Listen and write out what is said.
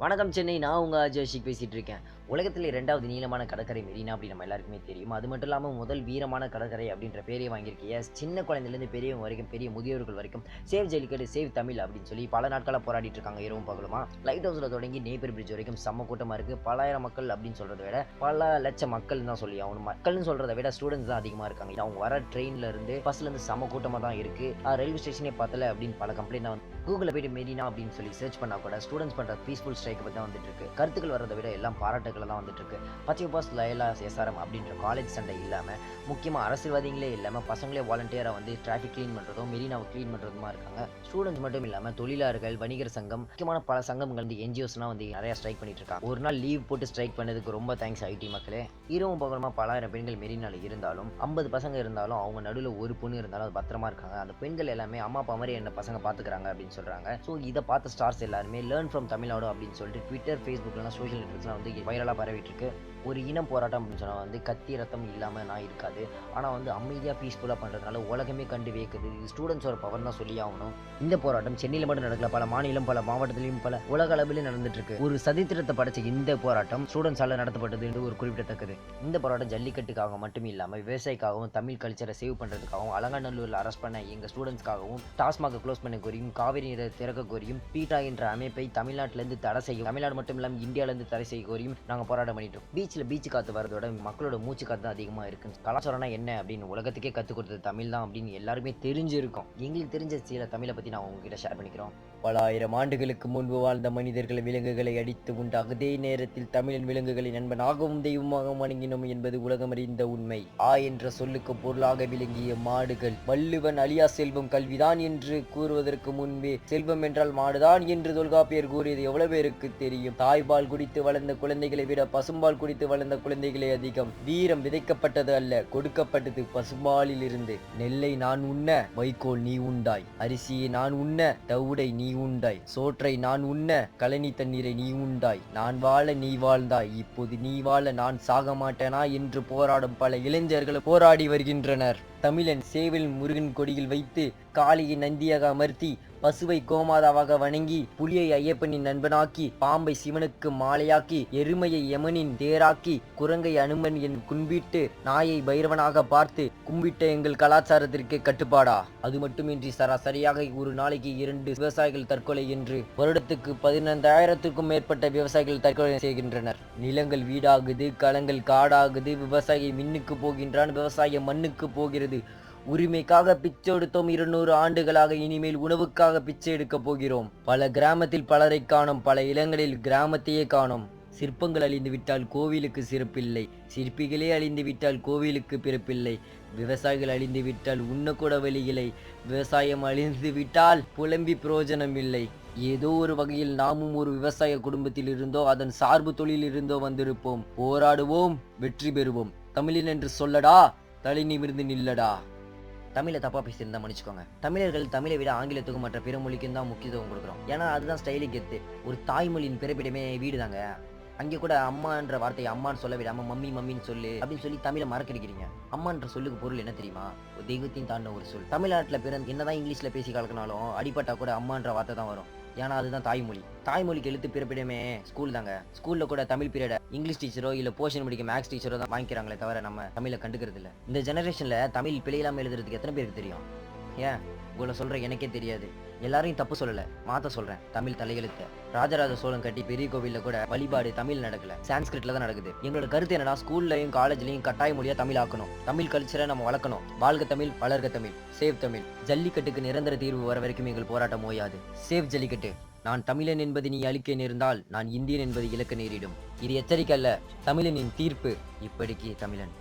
வணக்கம் சென்னை. நான் உங்க அஜய் ஷிக் பேசிட்டு இருக்கேன். உலகத்திலே 2வது நீளமான கடற்கரை மெரினா அப்படி நம்ம எல்லாருக்குமே தெரியும். அது மட்டும் இல்லாம முதல் வீரமான கடற்கரை அப்படின்ற பேரையே வாங்கியிருக்கு. சின்ன குழந்தையிலேருந்து பெரியவங்க வரைக்கும், பெரிய முதியோர்கள் வரைக்கும் சேவ் ஜல்லிக்கட்டு, சேவ் தமிழ் அப்படின்னு சொல்லி பல நாட்களா போராடிட்டு இருக்காங்க இரவும் பகலுமா. லைட் ஹவுஸ்ல தொடங்கி நேப்பியர் பிரிட்ஜ் வரைக்கும் செம்ம கூட்டமா இருக்கு. பலாயிரம் மக்கள் அப்படின்னு சொல்றத விட பல லட்சம் மக்கள் தான் சொல்லி ஆகணும். மக்கள்னு சொல்றதை விட ஸ்டூடெண்ட்ஸ் தான் அதிகமா இருக்காங்க. அவங்க வர ட்ரெயின்ல இருந்து பஸ்ல இருந்து செம்ம கூட்டமா தான் இருக்கு. ரயில்வே ஸ்டேஷனே பத்தல அப்படின்னு பல கம்ப்ளைண்ட் வந்து கூகுளில் போயிட்டு மெரினா அப்படின்னு சொல்லி சர்ச் பண்ணா கூட ஸ்டூடெண்ட்ஸ் பண்ற பீஸ்ஃபுல் ஸ்ட்ரைக் பற்றி தான் வந்துட்டு இருக்கு. கருத்துக்கள் வரதை விட எல்லாம் பாராட்டுகள் தான் வந்துட்டு இருக்கு. பச்சை பாஸ் லயலா எஸ்ஆர்எம் அப்படின்ற காலேஜ் சண்டை இல்லாம முக்கியமா அரசியல்வாதிகளே இல்லாம பசங்களே வாலண்டியரா வந்து டிராஃபிக் கிளீன் பண்றதும் மெரினாவை கிளீன் பண்றதுமா இருக்காங்க. ஸ்டூடெண்ட்ஸ் மட்டும் இல்லாம தொழிலாளர்கள், வணிகர் சங்கம், முக்கியமான பல சங்கங்கள் வந்து என்ஜிஓஸ்லாம் வந்து நிறைய ஸ்ட்ரைக் பண்ணிட்டு இருக்காங்க. ஒரு நாள் லீவ் போட்டு ஸ்ட்ரைக் பண்ணதுக்கு ரொம்ப தேங்க்ஸ் ஐடி மக்களே. இரவும் பகலமா பலாயிரம் பெண்கள் மெரினால இருந்தாலும் 50 பசங்க இருந்தாலும் அவங்க நடுவில் ஒரு பொண்ணு இருந்தாலும் அது பத்திரமா இருக்காங்க. அந்த பெண்கள் எல்லாமே அம்மா அப்பா மாதிரி என்ன பசங்க பாத்துக்கிறாங்க அப்படின்னு சொல்றாங்க. ஸோ இதை பார்த்த ஸ்டார்ஸ் எல்லாருமே லேர்ன் ஃப்ரம் தமிழ்நாடு அப்படின்னு சொல்லிட்டு ட்விட்டர், ஃபேஸ்புக்லாம் சோஷியல் நெட்வொர்க்ஸ்லாம் வந்து வைரலாக பரவிட்டு இருக்கு. ஒரு இனம் போராட்டம் அப்படின்னு சொன்னால் வந்து கத்தி ரத்தம் இல்லாமல் நான் இருக்காது. ஆனால் வந்து அமைதியாக பீஸ்ஃபுல்லாக பண்ணுறதுனால உலகமே கண்டு வியக்குது. இது ஸ்டூடெண்ட்ஸோட பவர் தான் சொல்லி ஆகணும். இந்த போராட்டம் சென்னையில் மட்டும் நடக்கல, பல மாநிலம், பல மாவட்டத்திலையும், பல உலக அளவிலும் நடந்துட்டு இருக்கு. ஒரு சதித்திரத்தை படைச்ச இந்த போராட்டம் ஸ்டூடெண்ட்ஸால நடத்தப்பட்டது என்று ஒரு குறிப்பிடத்தக்கது. இந்த போராட்டம் ஜல்லிக்கட்டுக்காக மட்டும் இல்லாமல் விவசாயிக்காகவும், தமிழ் கல்ச்சரை சேவ் பண்ணுறதுக்காகவும், அலங்காநல்லூரில் அரெஸ்ட் பண்ண எங்கள் ஸ்டூடெண்ட்ஸ்க்காகவும், டாஸ்மாக க்ளோஸ் பண்ண கோரியும், காவிரி நீரை திறக்க கோரியும், பீட்டா என்ற அமைப்பை தமிழ்நாட்டிலேருந்து தடை செய்யும், தமிழ்நாடு மட்டும் இல்லாமல் இந்தியாவிலேருந்து தடை செய்ய கோரியும் நாங்கள் போராட்டம் பண்ணிட்டு இருக்கோம். பீச் காத்து வரதோட மக்களோட மூச்சு காத்து தான் அதிகமாக இருக்கு. கலாச்சாரம்னா என்ன அப்படின்னு உலகத்துக்கே கற்றுக் கொடுத்தது தமிழ் தான் அப்படின்னு எல்லாருமே தெரிஞ்சிருக்கும். எங்களுக்கு தெரிஞ்ச சில தமிழை பற்றி நான் உங்ககிட்ட ஷேர் பண்ணிக்கிறோம். பல ஆயிரம் ஆண்டுகளுக்கு முன்பு வாழ்ந்த மனிதர்கள் விலங்குகளை அடித்து உண்டு அதே நேரத்தில் தமிழன் விலங்குகளை நண்பனாகவும் தெய்வமாகவும் வணங்கினோம் என்பது உலகமறிந்த உண்மை. என்ற சொல்லுக்கு பொருளாக விளங்கிய மாடுகள். வள்ளுவன் அழியா செல்வம் கல்விதான் என்று கூறுவதற்கு முன்பே செல்வம் என்றால் மாடுதான் என்று தொல்காப்பியர் கூறியது எவ்வளவு பேருக்கு தெரியும்? தாய்பால் குடித்து வளர்ந்த குழந்தைகளை விட பசும்பால் குடித்து வளர்ந்த குழந்தைகளே அதிகம். வீரம் விதைக்கப்பட்டது அல்ல, கொடுக்கப்பட்டது பசும்பாலில் இருந்து. நெல்லை நான் உண்ண வைக்கோல் நீ உண்டாய், அரிசியை நான் உண்ண தவுடை நீ உண்டாய், சோற்றை நான் உண்ண கழனி தண்ணீரை நீ உண்டாய், நான் வாழ நீ வாழ்ந்தாய், இப்போது நீ வாழ நான் சாக மாட்டேனா என்று போராடும் பல இளைஞர்கள் போராடி வருகின்றனர். தமிழன் சேவல் முருகன் கொடியில் வைத்து, காளியை நந்தியாக அமர்த்தி, பசுவை கோமாதாவாக வணங்கி, புலியை ஐயப்பனின் நண்பனாக்கி, பாம்பை சிவனுக்கு மாலையாக்கி, எருமையை யமனின் தேராக்கி, குரங்கை அனுமன் என் கும்பிட்டு, நாயை பைரவனாக பார்த்து கும்பிட்ட எங்கள் கலாச்சாரத்திற்கு கட்டுப்பாடா? அது மட்டுமின்றி சராசரியாக ஒரு நாளைக்கு 2 விவசாயிகள் தற்கொலை என்று வருடத்துக்கு 15,000க்கும் மேற்பட்ட விவசாயிகள் தற்கொலை செய்கின்றனர். நிலங்கள் வீடாகுது, களங்கள் காடாகுது, விவசாயி மின்னுக்கு போகின்றான், விவசாயம் மண்ணுக்கு போகிறது. உரிமைக்காக பிச்சை எடுத்தோம் 200 ஆண்டுகளாக, இனிமேல் உணவுக்காக பிச்சை எடுக்க போகிறோம். பல கிராமத்தில் பலரை காணோம், பல இடங்களில் கிராமத்தையே காணோம். சிற்பங்கள் அழிந்து விட்டால் கோவிலுக்கு சிறப்பில்லை, சிற்பிகளே அழிந்து விட்டால் கோவிலுக்கு பிறப்பில்லை, விவசாயிகள் அழிந்து விட்டால் உண்ணக்கூட வழியில்லை, விவசாயம் அழிந்து விட்டால் புலம்பி பிரயோஜனம் இல்லை. ஏதோ ஒரு வகையில் நாமும் ஒரு விவசாய குடும்பத்தில் இருந்தோ அதன் சார்பு தொழில் இருந்தோ வந்திருப்போம். போராடுவோம், வெற்றி பெறுவோம். தமிழன் என்று சொல்லடா, தலை நிமிர்ந்து நில்லடா. தமிழை தப்பா பேசியிருந்தா மன்னிச்சுக்கோங்க. தமிழர்கள் தமிழை விட ஆங்கிலத்துக்கும் மற்ற பிற மொழிக்கும் தான் முக்கியத்துவம் கொடுக்குறோம். ஏன்னா அதுதான் ஸ்டைலுக்கு கெத்து. ஒரு தாய்மொழியின் பிறப்பிடமே வீடு தாங்க. அங்கே கூட அம்மான்ற வார்த்தையை அம்மான்னு சொல்ல விடாம மம்மி மம்மின்னு சொல்லு அப்படின்னு சொல்லி தமிழை மறக்கடிக்கிறீங்க. அம்மான்ற சொல்லுக்கு பொருள் என்ன தெரியுமா? ஒரு தெய்வத்தையும் தாண்ட ஒரு சொல். தமிழ்நாட்டில் பிறந்து என்னதான் இங்கிலீஷ்ல பேசி கலக்கினாலும் அடிப்பட்டா கூட அம்மான்ற வார்த்தை தான் வரும். ஏன்னா அதுதான் தாய்மொழி. தாய்மொழிக்கு எழுத்து பிறப்பிடமே ஸ்கூல் தாங்க. ஸ்கூல்ல கூட தமிழ் பீரியட இங்கிலீஷ் டீச்சரோ இல்ல போர்ஷன் படிக்க மேக்ஸ் டீச்சரோ தான் வாங்கிக்கிறாங்களே தவிர நம்ம தமிழை கண்டுக்கிறது இல்லை. இந்த ஜெனரேஷன்ல தமிழ் பிழையில்லாம எழுதுறதுக்கு எத்தனை பேருக்கு தெரியும்? ஏன் உங்களை சொல்ற எனக்கே தெரியாது. எல்லாரையும் தப்பு சொல்லல, மாத்த சொல்றேன். தமிழ் தலையெழுத்து. ராஜராஜ சோழன் கட்டி பெரிய கோவில்ல கூட வழிபாடு தமிழ் நடக்கல, சான்ஸ்கிரிட்ல தான் நடக்குது. எங்களோட கருத்து என்னன்னா, ஸ்கூல்லையும் காலேஜ்லயும் கட்டாய மொழியா தமிழ் ஆக்கணும். தமிழ் கல்ச்சரை நம்ம வளர்க்கணும். வாழ்க தமிழ், வளர்க தமிழ், சேவ் தமிழ். ஜல்லிக்கட்டுக்கு நிரந்தர தீர்வு வர வரைக்கும் எங்கள் போராட்டம் ஓயாது. சேவ் ஜல்லிக்கட்டு. நான் தமிழன் என்பது நீ அழிக்க நேர்ந்தால் நான் இந்தியன் என்பது இழக்க நேரிடும். இது எச்சரிக்கை அல்ல, தமிழனின் தீர்ப்பு. இப்படிக்கு தமிழன்.